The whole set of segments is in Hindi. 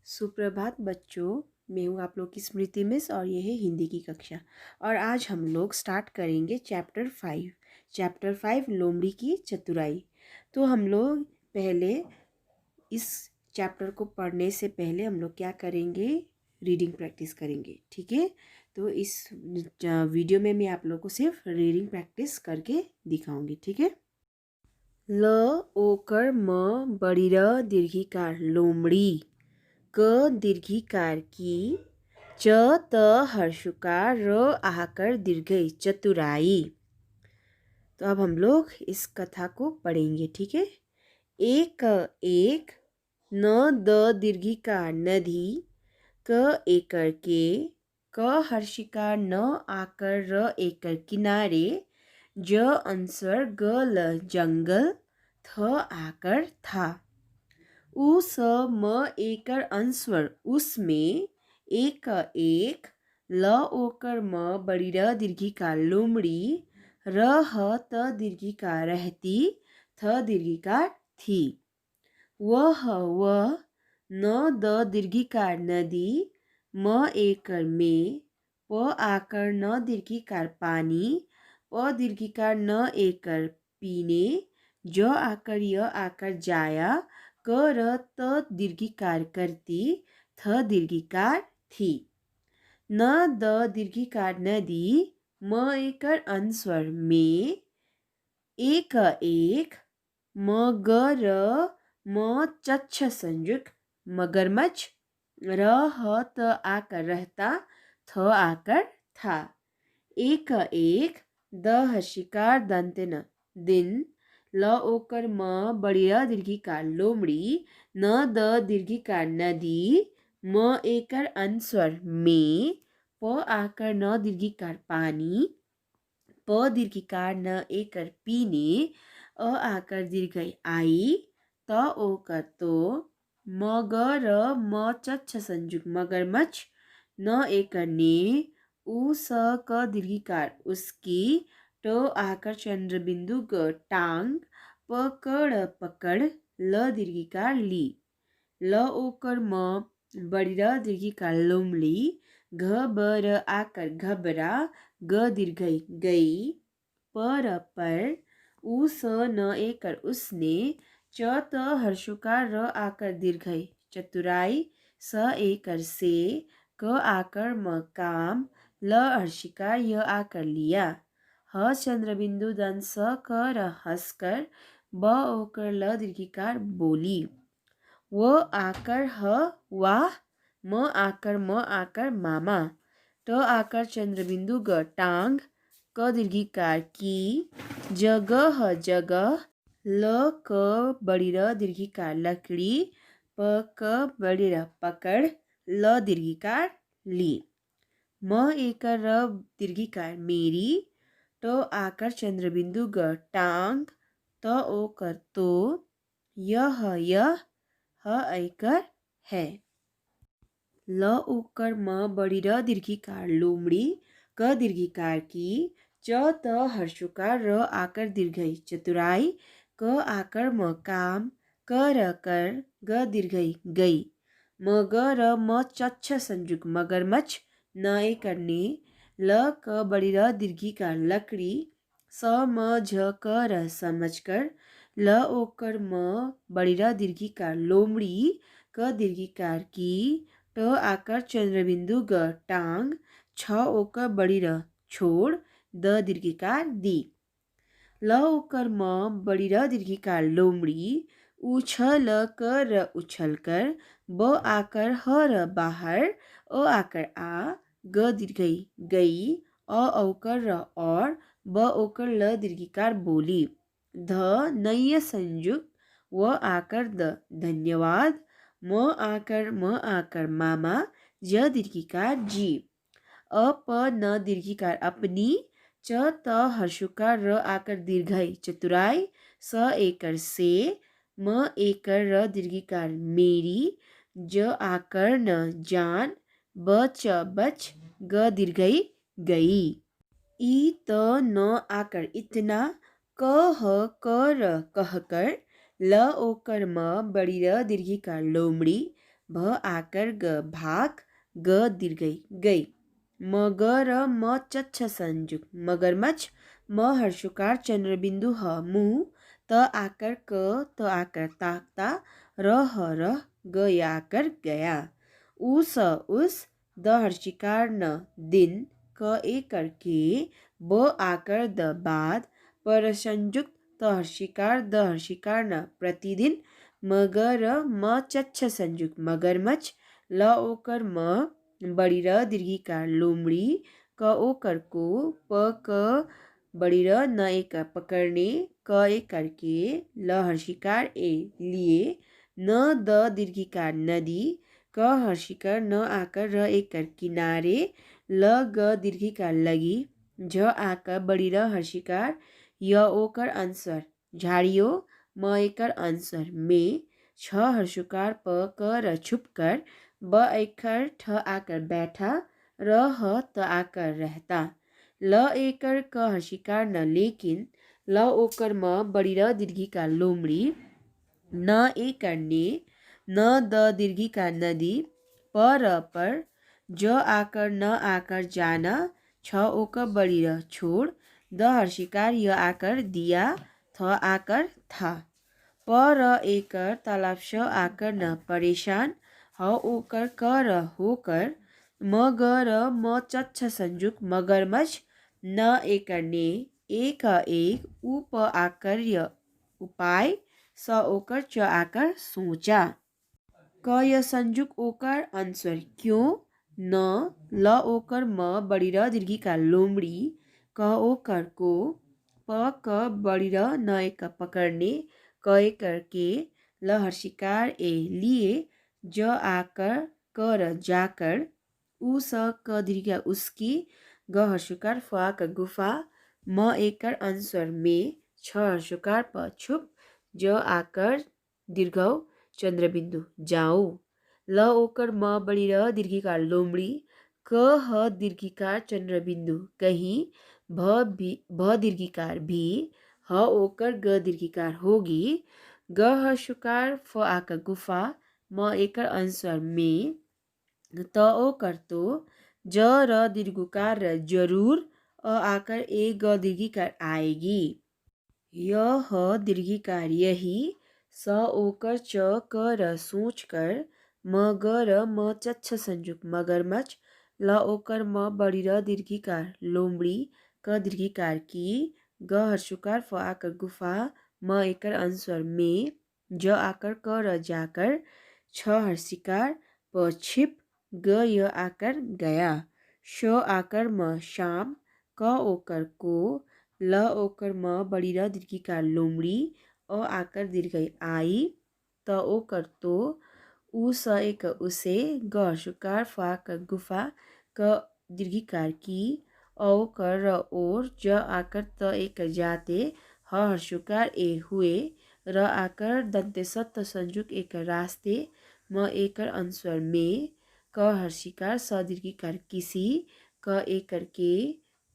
सुप्रभात बच्चों। मैं हूँ आप लोग की स्मृति मिस और ये है हिंदी की कक्षा। और आज हम लोग स्टार्ट करेंगे चैप्टर 5 लोमड़ी की चतुराई। तो हम लोग पहले इस चैप्टर को पढ़ने से पहले हम लोग क्या करेंगे, रीडिंग प्रैक्टिस करेंगे। ठीक है, तो इस वीडियो में मैं आप लोग को सिर्फ रीडिंग प्रैक्टिस करके दिखाऊंगी। ठीक है। ल ओकर म बड़ी र दीर्घिकार लोमड़ी, क दीर्घिकार की, च त हर्षुकार, र आहाकर दीर्घई चतुराई। तो अब हम लोग इस कथा को पढ़ेंगे। ठीक है। एक एक, न द दीर्घिकार नदी, क एकर के, क हर्षिकार न आकर, र एकर किनारे, ज अंसर ग ल जंगल, थ आकर था। उ स म एकर अंस्वर उसमें, एक एक, ल ओकर म बड़ी र दीर्घिकार लोमड़ी, र ह त दीर्घिकार रहती, थ दीर्घिकार थी। वह न द दीर्घिकार नदी, म एकर में, प आकर न दीर्घिकार पानी, प दीर्घिकार न एकर पीने, ज आकर य आकर जाया, क र त दीर्घिकार करती, थ दीर्घिकार थी। न द दीर्घिकार नदी, म एकर अंस्वर में, एक एक, म ग र म चच्छ संयुग मगरमच्छ, र ह त आकर रहता, थ आकर था। एक एक, द हर्षिकार दंतन दिन, ल ओकर म बड़ी र दीर्घिकार लोमड़ी, न द दीर्घिकार नदी, म एकर अंस्वर में, प आकर न दीर्घिकार पानी, प दीर्घिकार न एकर पीने, अ आकर दीर्घई आई, त ओकर तो, म ग र म चच्छ संयुग मगरमच्छ, न एकर ने, उ स क दीर्घिकार उसकी, ट आकर चंद्रबिंदु ग टांग, पकड़ पकड़, ल दीर्घिकार ली, ल ओकर म बड़ी र दीर्घिकार लोमड़ी, घ ब र आकर घबरा, ग दीर्घई गई, पर उ स न एकर उसने, च त हर्षुकार र आकर दीर्घई चतुराई, स एकर से, क आकर म काम, ल हर्षिकार य आकर लिया, ह चंद्रबिंदु दन स क र हंसकर, ब ओकर ल दीर्घिकार बोली, वो आकर ह वाह, म आकर म आकर मामा, ट आकर चंद्रबिंदु ग टांग, क दीर्घिकार की, जगह जगह, ल क बड़ी र दीर्घिकार लकड़ी, प क बड़ी र पकड़, ल दीर्घिकार ली, म एकर र दीर्घिकार मेरी, ट आकर चंद्रबिंदु ग टांग, त ओकर तो, यह ह ऐकर है। ल ओकर म बड़ी र दीर्घिकार लोमड़ी, क दीर्घिकार की, च त हर्षुकार र आकर दीर्घई चतुराई, क आकर म काम, क र कर, ग दीर्घई गई, म ग र म चच्छ संयुग मगरमच्छ, न एकर ने, ल क बड़ी र दीर्घिकार लकड़ी, स म झ क र समझकर, ल ओकर म बड़ी र दीर्घिकार लोमड़ी, क दीर्घिकार की, ट आकर चंद्रबिंदु ग टांग, छ ओकर बड़ी र छोड़, द दीर्घिकार दी, ल ओकर म बड़ी र दीर्घिकार लोमड़ी, उछल कर उछल कर, ब आकर ह र बाहर, अ आकर आ, ग दीर्घई गई, औकर र और, ब ओकर ल दीर्घिकार बोली, ध नय संयुग, व आकर द धन्यवाद, म आकर मामा, ज दीर्घिकार जी, प न दीर्घिकार अपनी, च त हर्षुकार र आकर दीर्घई चतुराई, स एकर से, म एकर र दीर्घिकार मेरी, ज आकर न जान, ब च बच, ग दीर्घई गई, ई त न आकर इतना, क ह क र कहकर, ल ओकर म बड़ी र दीर्घिकार लोमड़ी, भ आकर ग भाग, ग दीर्घई गई। म ग र म चच्छ संयुक्त मगरमच्छ, म हर्षुकार चंद्रबिंदु ह मुंह, त आकर क, त आकर ताकता, र ह रह, ग या आकर गया। उ स उस, द हर्षिकार न दिन, क ए करके, ब आकर द बाद, पर संयुक्त त हर्षिकार द हर्षिकार न प्रतिदिन, मगर म चच्छ संयुक्त मगरमच्छ, ल ओकर म बड़ी र दीर्घिकार लोमड़ी, क ओकर को, प क बड़ी र न एक पकड़ने, क एक करके, ल हर्षिकार ए लिए, न द दीर्घिकार नदी, क हर्षिकार न आकर र एक कर किनारे, ल ग दीर्घिकार लगी, झ आकर बड़ी र हर्षिकार, य ओकर अंसर झाड़ियो, म एकर अंसर में, छ हर्षुकार प क र छुप कर, ब एकर ठ आकर बैठा, र ह त आकर रहता, ल एकर क हर्षिकार न लेकिन, ल ओकर म बड़ी र दीर्घिकार लोमड़ी, न एकर ने, न द दीर्घिकार नदी, प र पर, ज आकर न आकर जाना, छ ओकर बड़ी र छोड़, द हर्षिकार य आकर दिया, थ आकर था, प र एकर तालाब श आकर न परेशान, ह ओकर क र होकर, म ग र म चच्छ संयुक्त मगरमच्छ, न एकर ने, एक एक, उ प आकर य उपाय, स ओकर च आकर सोचा, क य संयुक्त ओकर अंसर क्यों, न, ल ओकर म बड़ी र दीर्घिकार लोमड़ी, क ओकर को, प क बड़ी र न एक पकड़ने, क एक करके, ल हर्षिकार ए लिए, ज आकर क र जाकर, उ स क दीर्घ उसकी, ग हर्षुकार फ आकर गुफा, म एकर अंसर में, छ हर्षुकार प छुप, ज आकर दीर्घ चंद्रबिंदु जाओ, ल ओकर म बड़ी र दीर्घिकार लोमड़ी, क ह दीर्घिकार चंद्रबिंदु कहीं, भ दीर्घिकार भी, ह ओकर ग दीर्घिकार होगी, ग हर्षुकार फ आकर गुफा, म एकर अंसर में, त ओकर तो, ज र दीर्घकार र जरूर, अ आकर ए ग दीर्घिकार आएगी, य ह दीर्घिकार यही, स ओकर च क र सोच कर, म ग र म चच्छ संयुक्त मगरमच्छ, ल ओकर म बड़ी र दीर्घिकार लोमड़ी, क दीर्घिकार की, ग हर्षुकार फ आकर गुफा, म एकर अंसर में, ज आकर क र जाकर, छ हर्षिकार प छिप, ग य आकर गया, श आकर म शाम, क ओकर को, ल ओकर म बड़ी र दीर्घिकार लोमड़ी, अ आकर दीर्घई आई, त ओकर तो, उ स एक उसे, ग हर्षुकार फ आकर गुफा, क दीर्घिकार की, औ कर र और, ज आकर त एक जाते, ह हर्षुकार ए हुए, र आकर दंते सत्त संयुक्त एक रास्ते, म एकर अंसर में, क हर्षिकार स दीर्घिकार किसी, क एकर के,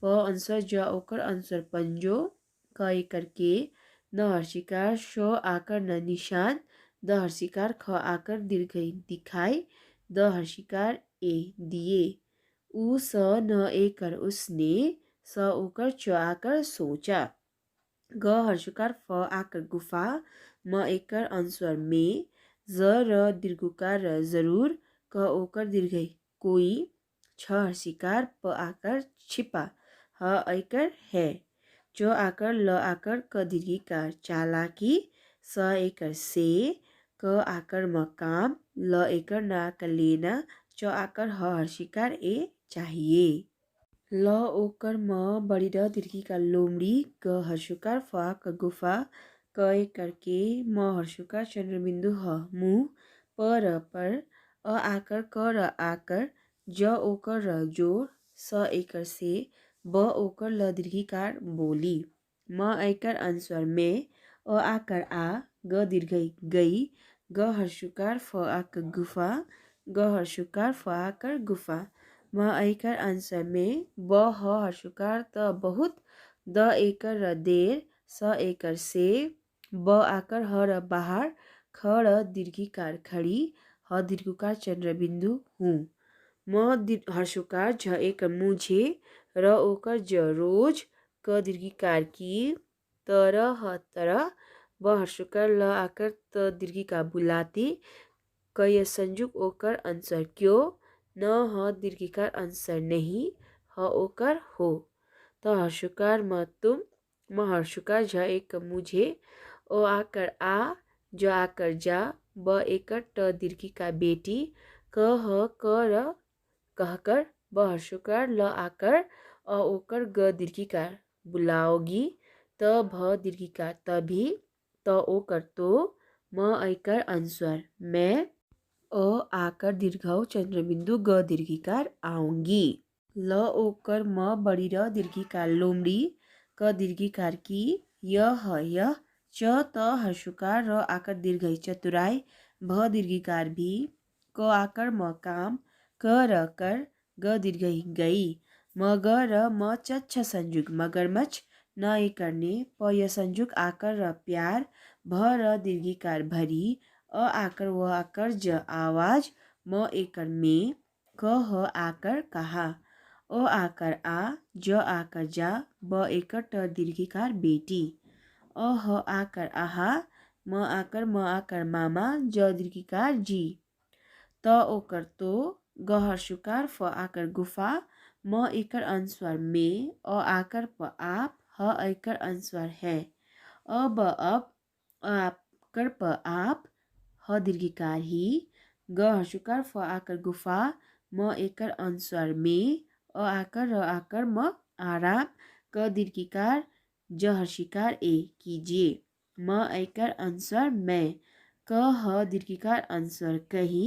प अंसर ज ओकर अंसर पंजो, क एकर के, न हर्षिकार शो आकर न निशान, द हर्षिकार ख आकर दीर्घई दिखाई, द हर्षिकार ए दिए, उ स न एकर उसने, स ओकर च आकर सोचा, ग हर्षुकार फ आकर गुफा, म एकर अंसर में, ज र दीर्घकार र जरूर, क ओकर दीर्घई कोई, छ हर्षिकार प आकर छिपा, ह एकर है, च आकर ल आकर क दीर्घिकार चालाकी, स एकर से, क आकर मकाम, ल एकर न आकर लेना, च आकर ह हर्षिकार ए चाहिए, ल ओकर म बड़ी र दीर्घिकार लोमड़ी, ग हर्षुकार फ आकर गुफा, क एकर के, म हर्षुकार चंद्रबिंदु ह मुंह, प र पर, अ आकर क र आकर, ज ओकर र जोड़, स एकर से, ब ओकर ल दीर्घिकार बोली, म एकर अंसर में, अ आकर आ, ग दीर्घई गई, ग हर्षुकार फ आकर गुफा, ग हर्षुकार फ आकर गुफा, म एकर अंसर में, ब ह हर्षुकार त बहुत, द एकर र देर, स एकर से, ब आकर ह र बाहर, ख र दीर्घिकार खड़ी, ह दीर्घकार चंद्रबिंदु हूँ। म हर्षकार झ एक मुझे र ओकर ज रोज क दीर्घिकार की तरह तरह ब हर्षकार ल आकर त दीर्घिकार बुलाते क यह संयुग ओकर आंसर क्यों न ह दीर्घिकार आंसर नहीं ह ओकर हो। तो हर्षकार म तुम म हर्षकार झ एक मुझे ओ आकर आ जो आकर जा ब एकर ट दीर्घिकार बेटी क ह क र कहकर ब हर्षकार ल आकर अ ओकर ग दीर्घिकार बुलाओगी त भ दीर्घिकार तभी त ओकर तो म ऐकर आंसर मैं अ आकर दीर्घ चंद्रबिंदु ग दीर्घिकार आऊंगी। ल ओकर म बड़ी र दीर्घिकार लोमड़ी क दीर्घिकार की यह यह च त हर्षकार र आकर दीर्घ चतुराई भ दीर्घिकार भी क आकर म काम क र कर ग दीर्घ गई म ग र म चच्छ संयुग मगरमच्छ न ए करने प य संयुग आकर र प्यार भ र दीर्घिकार भरी अ आकर व आकर ज आवाज म एकर में क ह आकर कहा ओ आकर आ ज आकर जा ब एकर ट दीर्घिकार बेटी अ ह आकर आहा म आकर मामा ज दीर्घिकार जी त ओकर तो ग हर्षकार फ आकर गुफा म एकर अनुस्वार में अ आकर प आप ह एकर अनुस्वार है अब आकर प आप ह दीर्घिकार ही ग हर्षकार फ आकर गुफा म एकर अनुस्वार में अ आकर र आकर म आराम क दीर्घिकार ज हर्षिकार ए कीजिए म एकर अनुस्वार मैं क ह दीर्घिकार अनुस्वार कही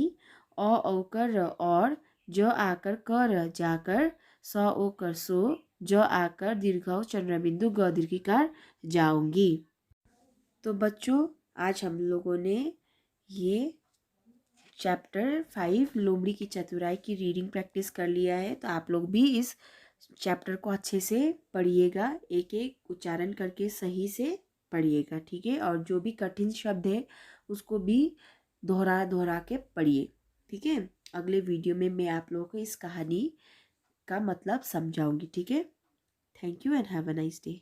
अ औकर र और ज आकर क र जाकर स ओकर सो ज आकर दीर्घ चंद्रबिंदु ग दीर्घिकार जाऊंगी। तो बच्चों आज हम लोगों ने ये चैप्टर 5 लोमड़ी की चतुराई की रीडिंग प्रैक्टिस कर लिया है। तो आप लोग भी इस चैप्टर को अच्छे से पढ़िएगा, एक एक उच्चारण करके सही से पढ़िएगा, ठीक है। और जो भी कठिन शब्द है उसको भी दोहरा दोहरा के पढ़िए, ठीक है। अगले वीडियो में मैं आप लोगों को इस कहानी का मतलब समझाऊंगी, ठीक है। Thank you and have a nice day.